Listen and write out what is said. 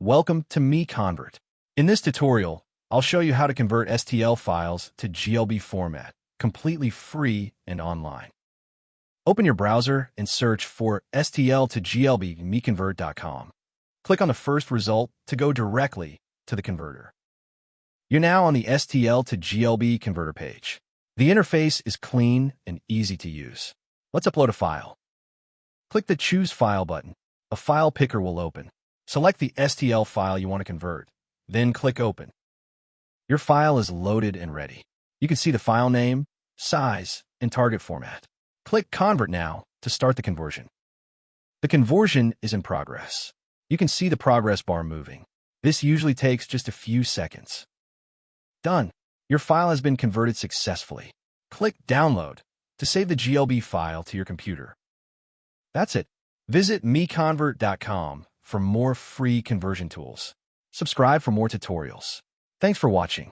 Welcome to MiConvert. In this tutorial, I'll show you how to convert STL files to GLB format, completely free and online. Open your browser and search for STL to GLB MiConvert.com. Click on the first result to go directly to the converter. You're now on the STL to GLB converter page. The interface is clean and easy to use. Let's upload a file. Click the Choose File button. A file picker will open. Select the STL file you want to convert, then click Open. Your file is loaded and ready. You can see the file name, size, and target format. Click Convert now to start the conversion. The conversion is in progress. You can see the progress bar moving. This usually takes just a few seconds. Done. Your file has been converted successfully. Click Download to save the GLB file to your computer. That's it. Visit MiConvert.com for more free conversion tools. Subscribe for more tutorials. Thanks for watching.